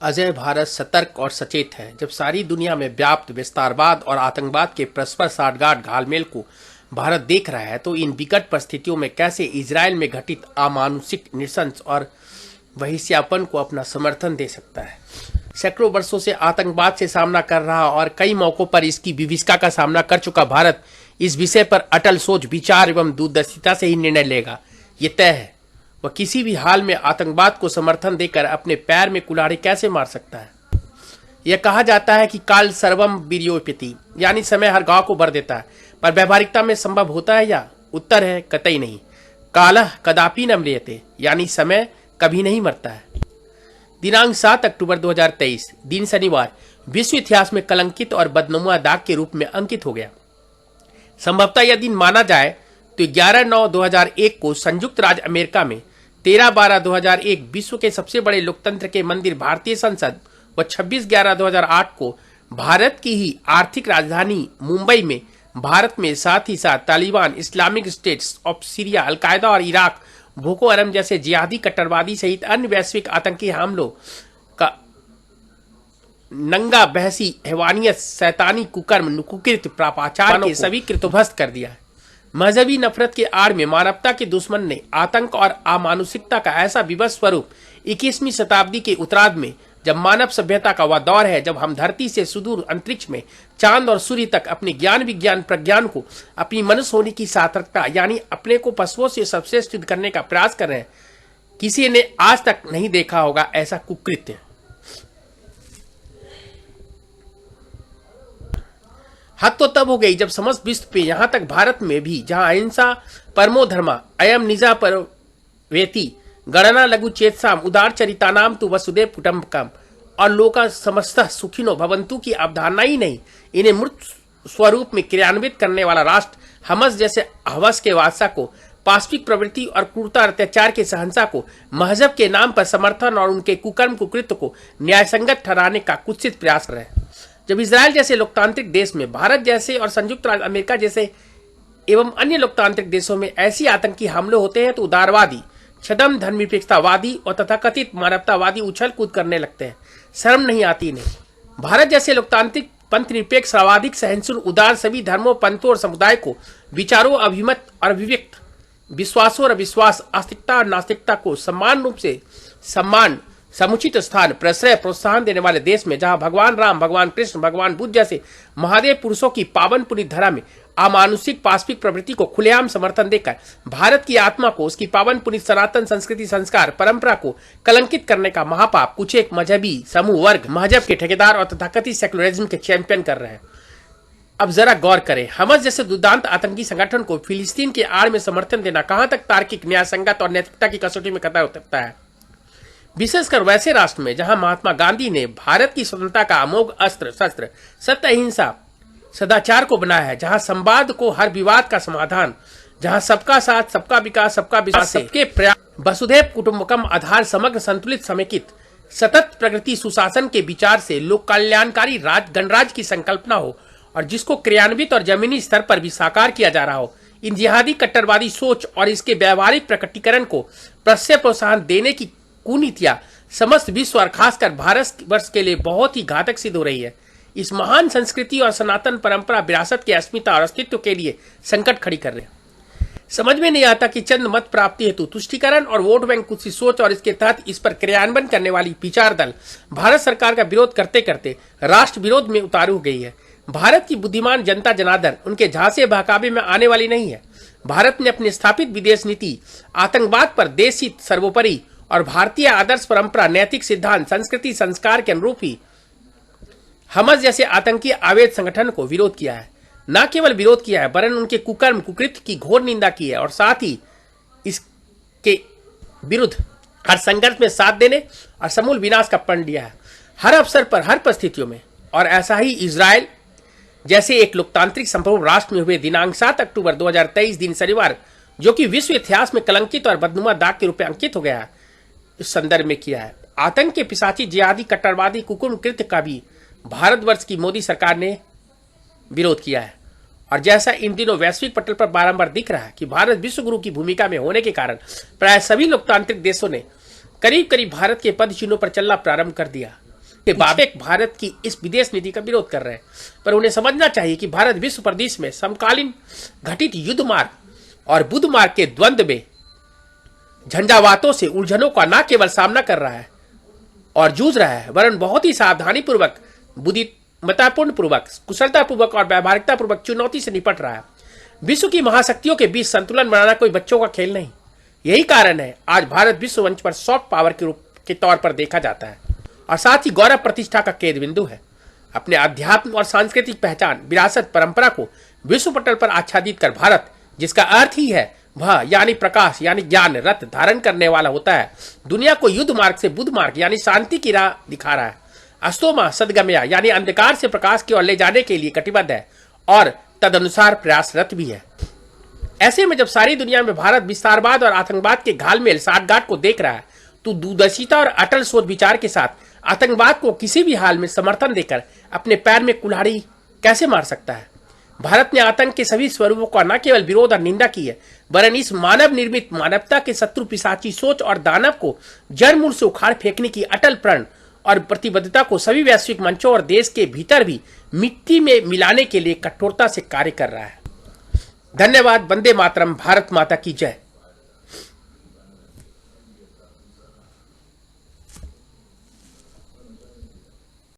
अजय भारत सतर्क और सचेत है। जब सारी दुनिया में व्याप्त विस्तारवाद और आतंकवाद के परस्पर साठगांठ घालमेल को भारत देख रहा है तो इन विकट परिस्थितियों में कैसे इजरायल में घटित अमानुषिक नृशंस और वहिष्यापन को अपना समर्थन दे सकता है। सैकड़ों वर्षों से आतंकवाद से सामना कर रहा और कई मौकों पर इसकी विभीषिका का सामना कर चुका भारत इस विषय पर अटल सोच, विचार एवं दूरदर्शिता से ही निर्णय लेगा, ये तय है। वह किसी भी हाल में आतंकवाद को समर्थन देकर अपने पैर में कुल्हाड़ी कैसे मार सकता है। यह कहा जाता है कि काल सर्वम वीर्योपति, यानी समय हर घाव को भर देता है, पर व्यवहारिकता में संभव होता है या? उत्तर है कतई नहीं। कालः कदापि न म्रियते, यानी समय कभी नहीं मरता है। दिनांक 7 अक्टूबर 2023 दिन शनिवार विश्व इतिहास में कलंकित और बदनुमा दाग के रूप में अंकित हो गया। संभवतः यह दिन माना जाए तो 11/9/2001 को संयुक्त राज्य अमेरिका में 13/12/2001 विश्व के सबसे बड़े लोकतंत्र के मंदिर भारतीय संसद व 26/11/2008 को भारत की ही आर्थिक राजधानी मुंबई में भारत में साथ ही साथ Taliban, Islamic states of Syria, al Qaeda और इराक, बोको हराम जैसे जिहादी कट्टरवादी सहित अन्य वैश्विक आतंकी हमलों का नंगा बहसी हैवानियत, शैतानी कुकर्म, कुकृत, पापाचार के सभी कृतध्वस्त कर दिया है। मजहबी नफरत के आड़ में मानवता के दुश्मन ने आतंक और अमानुषिकता का ऐसा विवश स्वरूप 21वीं शताब्दी के उत्तरार्ध में, जब मानव सभ्यता का वह दौर है जब हम धरती से सुदूर अंतरिक्ष में चांद और सूर्य तक अपने ज्ञान विज्ञान प्रज्ञान को, अपनी मनुष्य होने की सार्थकता यानी अपने को पशुओं से सर्वश्रेष्ठ सिद्ध करने का प्रयास कर रहे हैं, किसी ने आज तक नहीं देखा होगा ऐसा कुकृत्य। हद तो तब हो गई जब समस्त विश्व पे, यहां तक भारत में भी, जहां अहिंसा परमो धर्मा अयम निजा पर वेति गणना लघु चेतसाम उदार चरितानाम तु वसुदेव कुटुंबकम और लोका समस्त सुखिनो भवंतु की अवधारणा ही नहीं, इन्हें मूर्त स्वरूप में क्रियान्वित करने वाला राष्ट्र हमस जैसे हवस के बादशाह को, पाशविक प्रवृत्ति और क्रूरता अत्याचार के शहंशाह को मजहब के नाम पर समर्थन और उनके कुकर्म कुकृत्य को न्यायसंगत ठहराने का कुत्सित प्रयास कर रहे हैं। जब इजरायल जैसे लोकतांत्रिक देश में, भारत जैसे और संयुक्त राज्य अमेरिका जैसे एवं अन्य लोकतांत्रिक देशों में ऐसी आतंकी हमले होते हैं तो उदारवादी, छदम धर्मनिरपेक्षतावादी और तथाकथित मानवतावादी उछल कूद करने लगते हैं। शर्म नहीं आती इन्हें। भारत जैसे लोकतांत्रिक पंथ निरपेक्ष सर्वाधिक सहिष्णु उदार सभी धर्मों, पंथों और समुदाय को विचारों, अभिमत और अभिव्यक्त विश्वासों और अविश्वास, आस्तिकता और नास्तिकता को समान रूप से सम्मान, समुचित स्थान, प्रश्रय, प्रोत्साहन देने वाले देश में, जहां भगवान राम, भगवान कृष्ण, भगवान बुद्ध जैसे महादेव पुरुषों की पावन पुनीत धरा में अमानुषिक पाशविक प्रवृत्ति को खुलेआम समर्थन देकर भारत की आत्मा को, उसकी पावन पुनीत सनातन संस्कृति, संस्कार, परंपरा को कलंकित करने का महापाप कुछ एक मजहबी समूह वर्ग मजहब के ठेकेदार और तथाकथित सेकुलरिज्म के चैंपियन कर रहे हैं। अब जरा गौर करें, हमास जैसे दुर्दांत आतंकी संगठन को फिलिस्तीन के आड़ में समर्थन देना कहां तक तार्किक, न्यायसंगत और नैतिकता की कसौटी में खतरा उतरता है, विशेषकर वैसे राष्ट्र में जहां महात्मा गांधी ने भारत की स्वतंत्रता का अमोघ अस्त्र शस्त्र सत्य, अहिंसा, सदाचार को बनाया है, जहां संवाद को हर विवाद का समाधान, जहां सबका साथ, सबका विकास, सबका विश्वास, सबके प्रयास, वसुधैव कुटुंबकम आधार समग्र संतुलित समेकित सतत प्रगति सुशासन के विचार से लोक कल्याणकारी गणराज्य की संकल्पना हो और जिसको क्रियान्वित और जमीनी स्तर पर भी साकार किया जा रहा हो। इन जिहादी कट्टरवादी सोच और इसके व्यवहारिक प्रकटीकरण को प्रश्य प्रोत्साहन देने की कुनीतियां समस्त विश्व और खासकर भारत वर्ष के लिए बहुत ही घातक सिद्ध हो रही है। इस महान संस्कृति और सनातन परंपरा विरासत की अस्मिता और अस्तित्व के लिए संकट खड़ी कर रहे हैं। समझ में नहीं आता कि चंद मत प्राप्ति हेतु तुष्टीकरण और वोट बैंक कुछ सोच और इसके तहत इस पर क्रियान्वयन करने वाली विचार दल भारत सरकार का विरोध करते करते राष्ट्र विरोध में उतारू हो गई है। भारत की बुद्धिमान जनता जनार्दन उनके झांसे बहकावे में आने वाली नहीं है। भारत ने अपनी स्थापित विदेश नीति आतंकवाद पर देश हित सर्वोपरि और भारतीय आदर्श परंपरा, नैतिक सिद्धांत, संस्कृति, संस्कार के अनुरूप ही हमस जैसे आतंकी आवेद संगठन को विरोध किया है। न केवल विरोध किया है वरन उनके कुकर्म कुकृत्य की घोर निंदा की है और साथ ही इसके विरुद्ध हर संघर्ष में साथ देने और समूल विनाश का प्रण लिया है, हर अवसर पर, हर परिस्थितियों में। और ऐसा ही इजरायल जैसे एक लोकतांत्रिक संप्रभु राष्ट्र में हुए दिनांक 7 अक्टूबर 2023 दिन शनिवार, जो कि विश्व इतिहास में कलंकित और बदनुमा दाग के रूप में अंकित हो गया है, इस संदर्भ में किया है। आतंक के पिशाची जिहादी कट्टरवादी कुकुर्म कृत्य का भी भारतवर्ष की मोदी सरकार ने विरोध किया है। और जैसा इन दिनों वैश्विक पटल पर बारंबार दिख रहा है कि भारत विश्व गुरु की भूमिका में होने के कारण प्राय सभी लोकतांत्रिक देशों ने करीब करीब भारत के पद चिन्हों पर चलना प्रारंभ कर दिया के बाद भारत की इस विदेश नीति का विरोध कर रहे हैं, पर उन्हें समझना चाहिए कि भारत विश्व परिदृश्य में समकालीन घटित युद्ध मार्ग और बुद्ध मार्ग के द्वंद्व में झंझावातों से उलझनों का न केवल सामना कर रहा है और जूझ रहा है, वरन बहुत ही सावधानी पूर्वक, बुद्धिमत्तापूर्ण पूर्वक, कुशलता पूर्वक और व्यावहारिकता पूर्वक चुनौती से निपट रहा है। विश्व की महाशक्तियों के बीच संतुलन बनाना कोई बच्चों का खेल नहीं। यही कारण है आज भारत विश्व मंच पर सॉफ्ट पावर के रूप के तौर पर देखा जाता है और साथ ही गौरव प्रतिष्ठा का केंद्र बिंदु है। अपने अध्यात्म और सांस्कृतिक पहचान, विरासत, परंपरा को विश्व पटल पर आच्छादित कर भारत, जिसका अर्थ ही है वह यानी प्रकाश यानी ज्ञान रथ धारण करने वाला होता है, दुनिया को युद्ध मार्ग से बुद्ध मार्ग यानी शांति की राह दिखा रहा है। अस्तोमा सदगमया यानी अंधकार से प्रकाश की ओर ले जाने के लिए कटिबद्ध है और तदनुसार प्रयासरत भी है। ऐसे में जब सारी दुनिया में भारत विस्तारवाद और आतंकवाद के घालमेल साठगांठ को देख रहा है, तो दूरदर्शिता और अटल सोच विचार के साथ आतंकवाद को किसी भी हाल में समर्थन देकर अपने पैर में कुल्हाड़ी कैसे मार सकता है। भारत ने आतंक के सभी स्वरूपों का न केवल विरोध और निंदा की है, वरन इस मानव निर्मित मानवता के शत्रु पिशाची सोच और दानव को जड़ मूल से उखाड़ फेंकने की अटल प्रण और प्रतिबद्धता को सभी वैश्विक मंचों और देश के भीतर भी मिट्टी में मिलाने के लिए कठोरता से कार्य कर रहा है। धन्यवाद। वंदे मातरम। भारत माता की जय।